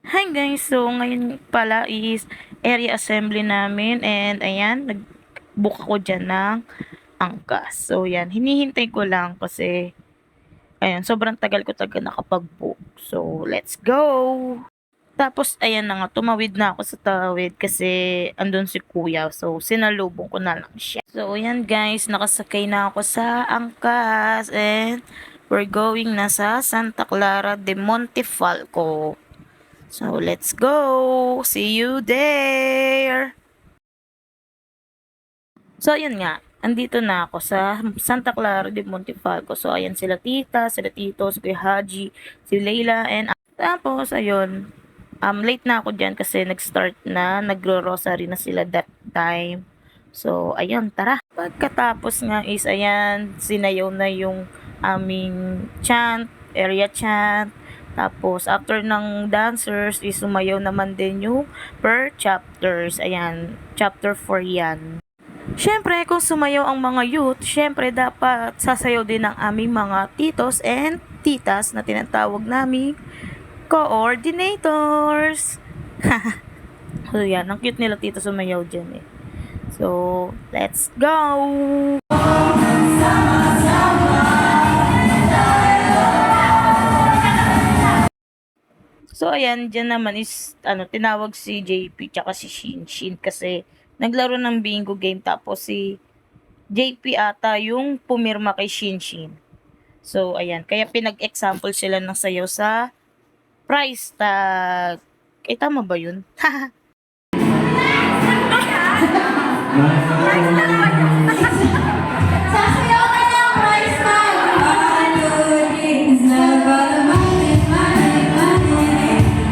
Hi guys! So, ngayon pala is area assembly namin and ayan, nag-book ako dyan ng angkas. So, yan, hinihintay ko lang kasi ayan, sobrang tagal ko talaga nakapag-book. So, let's go! Tapos, ayan na nga, tumawid na ako sa tawid kasi andun si kuya. So, sinalubong ko na lang siya. So, ayan guys, nakasakay na ako sa angkas and we're going na sa Santa Clara de Montefalco. So, let's go! See you there! So, ayun nga. Andito na ako sa Santa Clara de Montefalco. So, ayan sila tita, sila tito, si Kuya Haji, si Leila, and tapos, ayun. Late na ako dyan kasi nag-start na, nagro-rosary na sila that time. So, ayun, tara. Pagkatapos nga is, ayan, sinayaw na yung aming chant, area chant. Tapos, after ng dancers, is sumayaw naman din yung per chapters. Ayan, chapter 4 yan. Siyempre, kung sumayaw ang mga youth, siyempre dapat sasayaw din ang aming mga titos and titas na tinatawag naming coordinators. So, yan. Ang cute nila tito sumayaw dyan eh. So, let's go! So, ayan, dyan naman is, tinawag si JP tsaka si Shinshin kasi naglaro ng bingo game tapos si JP ata yung pumirma kay Shinshin. So, ayan, kaya pinag-example sila ng sayaw sa price tag. Eh, tama ba yun? Sasayaw ka ng price tag! All is not about money, money, money.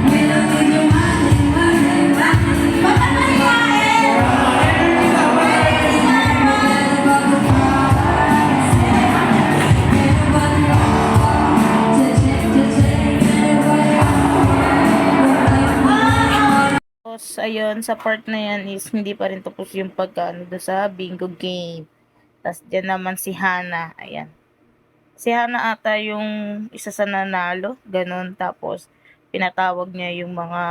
We don't need your money, money, money. Baka maliwain! It's not about the price. Everybody wants to take, everybody wants. Tapos, ayun, sa part na yan is hindi pa rin tapos yung pagkano do sa bingo game. Tapos, dyan naman si Hana. Ayan. Si Hana ata yung isa sa nanalo. Ganon. Tapos, pinatawag niya yung mga,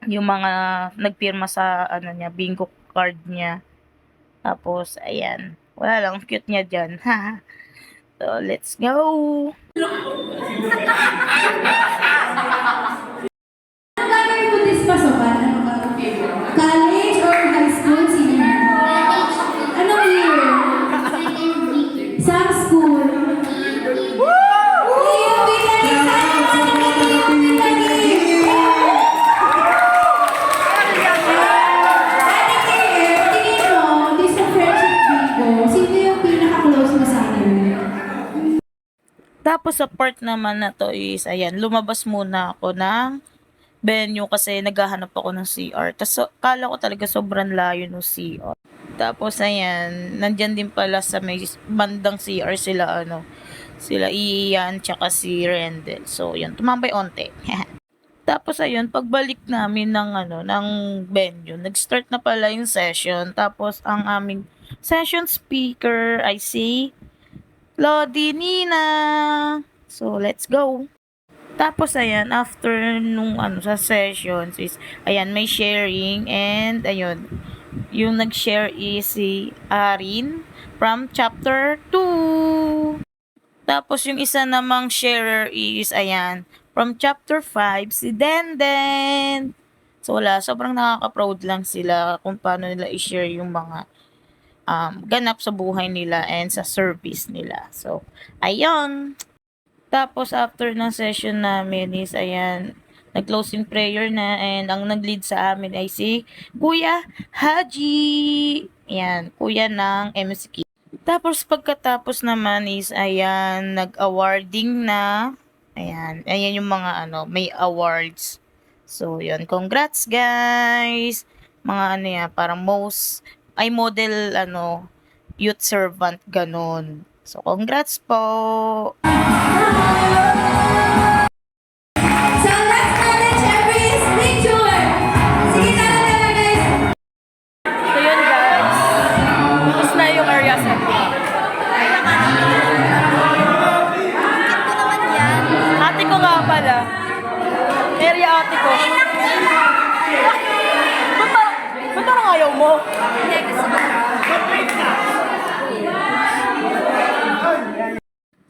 yung mga nagpirma sa, niya, bingo card niya. Tapos, ayan. Wala lang. Cute niya dyan. So, let's go! Ano gagawin mo this pasukan? Ano gagawin? College or high school? Senior? Anong year? Saan school? Leo, pinalik sa Leo, pinalik! Tingin mo, this sa friendship bingo, sino yung pinaka-close mo sa akin? Tapos sa part naman na to is, ayan, lumabas muna ako ng venue kasi naghahanap ako ng CR. Tapos kala ko talaga sobrang layo ng CR. Tapos ayan, nandyan din pala sa may bandang CR sila sila Ian tsaka si Rendel. So yun, tumambay onte. Tapos ayun, pagbalik namin ng venue, nag-start na pala yung session. Tapos ang aming session speaker ay si Lodi Nina. So, let's go. Tapos, ayan, after nung sa sessions is, ayan, may sharing and, ayun, yung nag-share is si Arin from chapter 2. Tapos, yung isa namang sharer is, ayan, from chapter 5, si Denden. So, wala, sobrang nakaka-proud lang sila kung paano nila i-share yung mga ganap sa buhay nila and sa service nila. So, ayun. Tapos, after ng session namin is, ayan, nag-closing prayer na and ang nag-lead sa amin ay si Kuya Haji. Ayan, kuya ng MSK. Tapos, pagkatapos naman is, ayan, nag-awarding na. Ayan, ayan yung mga may awards. So, yun. Congrats, guys! Mga yan, parang model, youth servant, ganun. So, congrats po! So let's manage every picture! Sige, tara guys! So, yun, guys. Tapos na yung area assembly. Ate ko nga pala. ko. Ba't parang ayaw mo?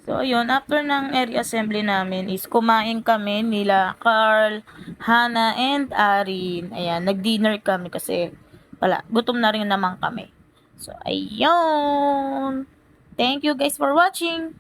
So, ayun, after ng area assembly namin is kumain kami nila Carl, Hannah, and Arin. Ayan, nag-dinner kami kasi wala, gutom na rin naman kami. So, ayun. Thank you guys for watching.